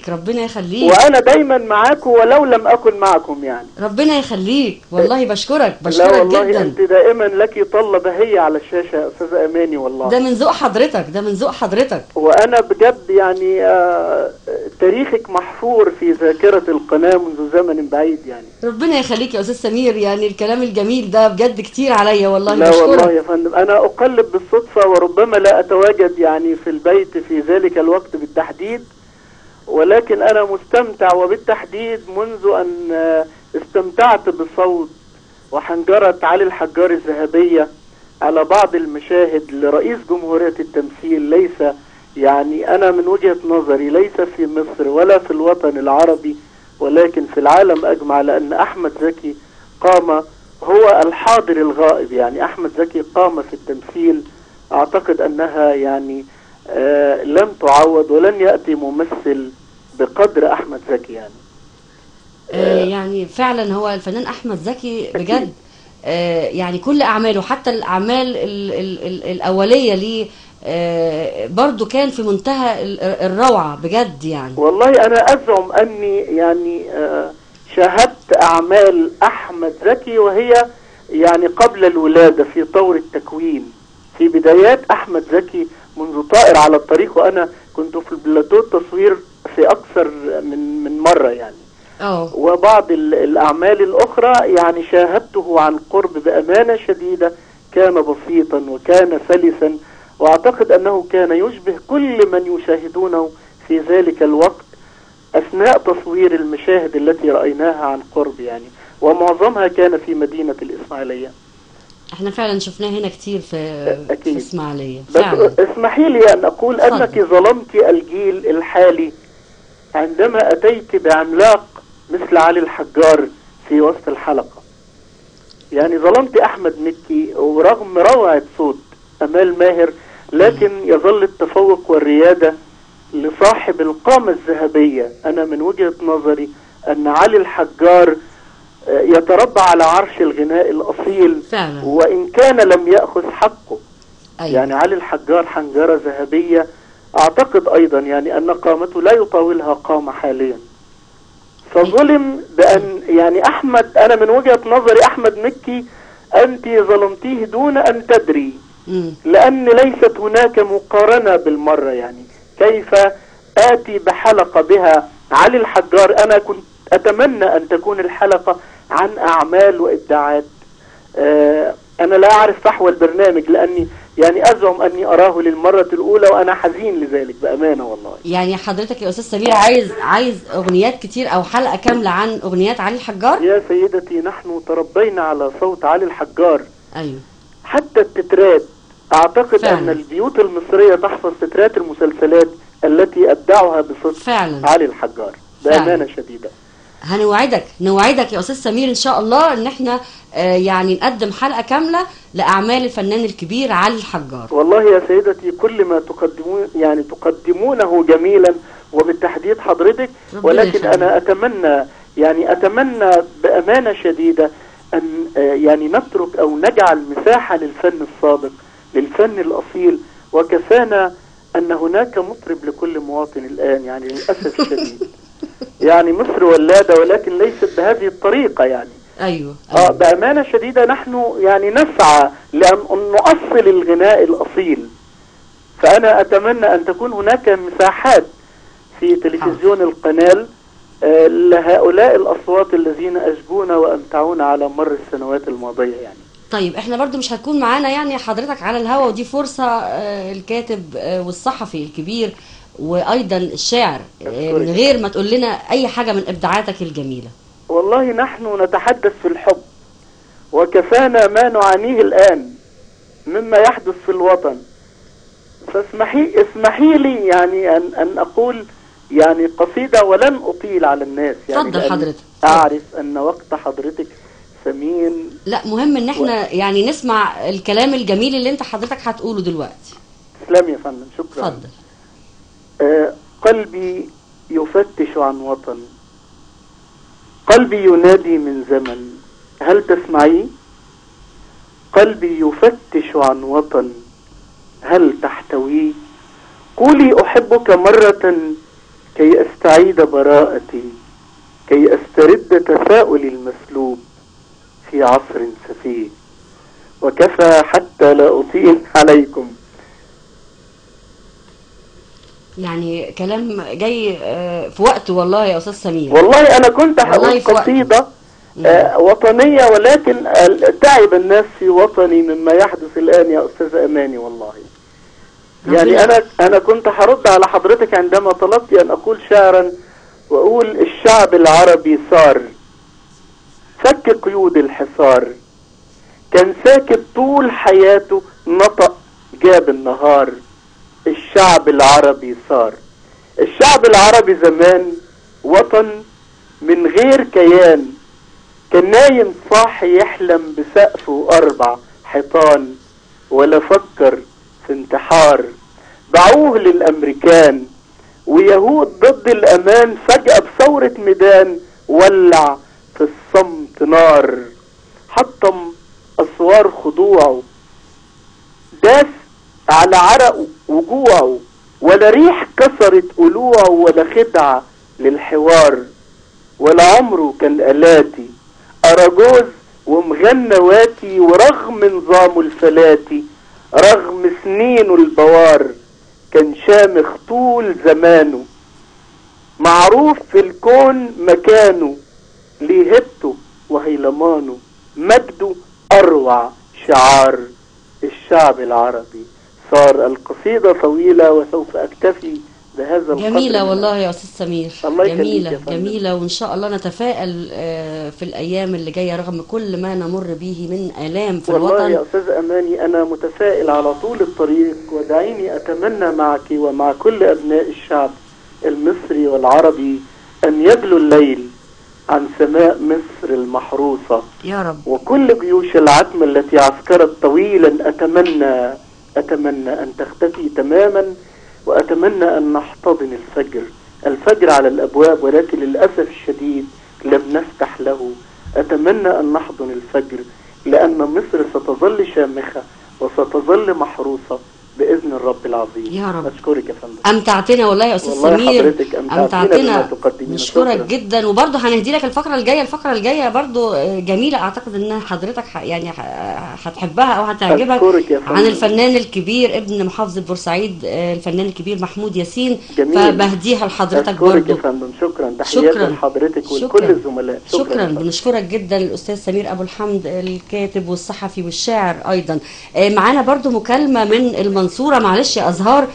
ربنا يخليك. وانا دايما معاكم ولو لم اكن معكم يعني. ربنا يخليك والله، بشكرك لا والله جدا. انت دائما لك طلة بهية على الشاشة يا استاذة اماني والله. ده من ذوق حضرتك، ده من ذوق حضرتك. وانا بجد يعني تاريخك محفور في ذاكرة القناة منذ زمن بعيد يعني. ربنا يخليك يا استاذ سمير، يعني الكلام الجميل ده بجد كتير عليا والله. لا بشكرك. والله يا فندم، انا اقلب بالصدفة وربما لا اتواجد يعني في البيت في ذلك الوقت بالتحديد، ولكن انا مستمتع، وبالتحديد منذ ان استمتعت بصوت وحنجرة علي الحجار الذهبية على بعض المشاهد لرئيس جمهورية التمثيل. ليس يعني أنا من وجهة نظري ليس في مصر ولا في الوطن العربي ولكن في العالم أجمع، لأن أحمد زكي قام، هو الحاضر الغائب يعني. أحمد زكي قام في التمثيل، أعتقد أنها يعني لم تعوض ولن يأتي ممثل بقدر أحمد زكي يعني. يعني فعلا هو الفنان احمد زكي بجد. يعني كل اعماله حتى الاعمال الاوليه ليه برضو كان في منتهى الروعه بجد يعني. والله انا ازعم اني يعني شاهدت اعمال احمد زكي وهي يعني قبل الولادة، في طور التكوين، في بدايات احمد زكي منذ طائر على الطريق، وانا كنت في البلاتو التصوير في اكثر من مرة يعني. وبعض الأعمال الأخرى يعني شاهدته عن قرب بأمانة شديدة. كان بسيطا وكان سلسا، وأعتقد أنه كان يشبه كل من يشاهدونه في ذلك الوقت أثناء تصوير المشاهد التي رأيناها عن قرب يعني، ومعظمها كان في مدينة الإسماعيلية. احنا فعلا شفناه هنا كتير في إسماعيلية فعلا. اسمحي لي أن أقول أنك ظلمت الجيل الحالي عندما أتيت بعملاق مثل علي الحجار في وسط الحلقة. يعني ظلمت أحمد مكي، ورغم روعة صوت أمال ماهر لكن يظل التفوق والريادة لصاحب القامة الذهبية. أنا من وجهة نظري أن علي الحجار يتربع على عرش الغناء الأصيل فعلا. وإن كان لم يأخذ حقه. أيوة. يعني علي الحجار حنجرة ذهبية، أعتقد أيضا يعني أن قامته لا يطاولها قامة حاليا. فظلم بأن يعني أحمد، أنا من وجهة نظري أحمد مكي أنت ظلمتيه دون أن تدري، لأن ليست هناك مقارنة بالمرة. يعني كيف آتي بحلقة بها علي الحجار؟ أنا كنت أتمنى أن تكون الحلقة عن أعمال وإبداعات. أنا لا أعرف فحوى البرنامج، لأني يعني أزعم أني أراه للمرة الأولى وأنا حزين لذلك بأمانة والله. يعني حضرتك يا أستاذ سمير عايز أغنيات كتير أو حلقة كاملة عن أغنيات علي الحجار؟ يا سيدتي نحن تربينا على صوت علي الحجار. أيوه. حتى التترات، أعتقد فعلا. أن البيوت المصرية تحفظ تترات المسلسلات التي أبدعها بصوت فعلا. علي الحجار بأمانة شديدة. نوعدك يا أستاذ سمير إن شاء الله إن احنا يعني نقدم حلقة كاملة لأعمال الفنان الكبير علي الحجار. والله يا سيدتي كل ما تقدمونه جميلا، وبالتحديد حضرتك، ولكن أنا أتمنى بأمانة شديدة أن يعني نترك أو نجعل مساحة للفن الصادق، للفن الأصيل. وكفانا أن هناك مطرب لكل مواطن الآن يعني للأسف الشديد. يعني مصر ولادة ولكن ليست بهذه الطريقة يعني. أيوه. بأمانة شديدة نحن يعني نسعى لأن نؤصل الغناء الأصيل. فأنا أتمنى أن تكون هناك مساحات في تلفزيون القناة لهؤلاء الأصوات الذين أشجونا وأمتعونا على مر السنوات الماضية يعني. طيب احنا برضو مش هتكون معانا يعني حضرتك على الهوا، ودي فرصة الكاتب والصحفي الكبير وأيضا الشاعر، من غير ما تقول لنا أي حاجة من إبداعاتك الجميلة. والله نحن نتحدث في الحب، وكفانا ما نعانيه الآن مما يحدث في الوطن. اسمحي لي يعني أن أقول يعني قصيدة ولن أطيل على الناس يعني. اتفضل حضرتك. أعرف أن وقت حضرتك ثمين. لا مهم ان احنا يعني نسمع الكلام الجميل اللي انت حضرتك هتقوله دلوقتي. تسلم يا فندم، شكرا. اتفضل. قلبي يفتش عن وطن، قلبي ينادي من زمن، هل تسمعي؟ قلبي يفتش عن وطن، هل تحتوي؟ قولي أحبك مرة كي أستعيد براءتي، كي أسترد تفاؤلي المسلوب في عصر سفيه. وكفى حتى لا أطيل عليكم. يعني كلام جاي في وقته والله يا استاذ سمير. والله أنا كنت هقول والله في وقته. قصيدة وطنية، ولكن تعب الناس في وطني مما يحدث الآن يا أستاذ أماني. والله يعني أنا كنت هرد على حضرتك عندما طلبت أن أقول شعرا وأقول: الشعب العربي صار فك قيود الحصار، كان ساكت طول حياته، نطق جاب النهار. الشعب العربي صار. الشعب العربي زمان وطن من غير كيان، كان نايم صاحي يحلم بسقف وأربع حيطان، ولا فكر في انتحار. باعوه للأمريكان ويهود ضد الأمان، فجأة بثورة ميدان ولع في الصمت نار. حطم أسوار خضوعه، داس على عرق وجوعه، ولا ريح كسرت قلوعه، ولا خدعة للحوار. ولا عمره كان آلاتي، أراجوز ومغنى واتي، ورغم نظامه الفلاتي، رغم سنينه البوار، كان شامخ طول زمانه، معروف في الكون مكانه، ليه هبته وهيلمانه، مجده أروع شعار. الشعب العربي صار. القصيدة طويلة وسوف أكتفي بهذا القدر. جميلة والله يا أستاذ سمير. الله يخليك جميلة يا فندم. جميلة، وإن شاء الله نتفائل في الأيام اللي جاية رغم كل ما نمر به من آلام في والله الوطن. يا أستاذ أماني أنا متفائل على طول الطريق، ودعيني أتمنى معك ومع كل أبناء الشعب المصري والعربي أن يجلو الليل عن سماء مصر المحروسة يا رب. وكل جيوش العتمة التي عسكرت طويلا. أتمنى أن تختفي تماما، وأتمنى أن نحتضن الفجر على الأبواب، ولكن للأسف الشديد لم نفتح له. أتمنى أن نحضن الفجر، لأن مصر ستظل شامخة وستظل محروسة بإذن الرب العظيم. يا رب. أشكرك يا فندم. أمتعتنا والله يا أستاذ والله سمير. حضرتك أمتعتنا بما تقدمين. نشكرك شكرا. جدا، وبرضه هنهدي لك الفقرة الجاية برضه جميلة، أعتقد إن حضرتك يعني هتحبها أو هتعجبك. أشكرك يا فندم. عن الفنان الكبير ابن محافظة بورسعيد الفنان الكبير محمود ياسين. جميل. فبهديها لحضرتك برضه. أشكرك يا فندم. شكرا. تحياتي لحضرتك ولكل الزملاء. شكرا. بنشكرك جدا الأستاذ سمير أبو الحمد، الكاتب والصحفي والشاعر أيضا. معانا برضه مكالمة من المنصورة. معلش يا أزهار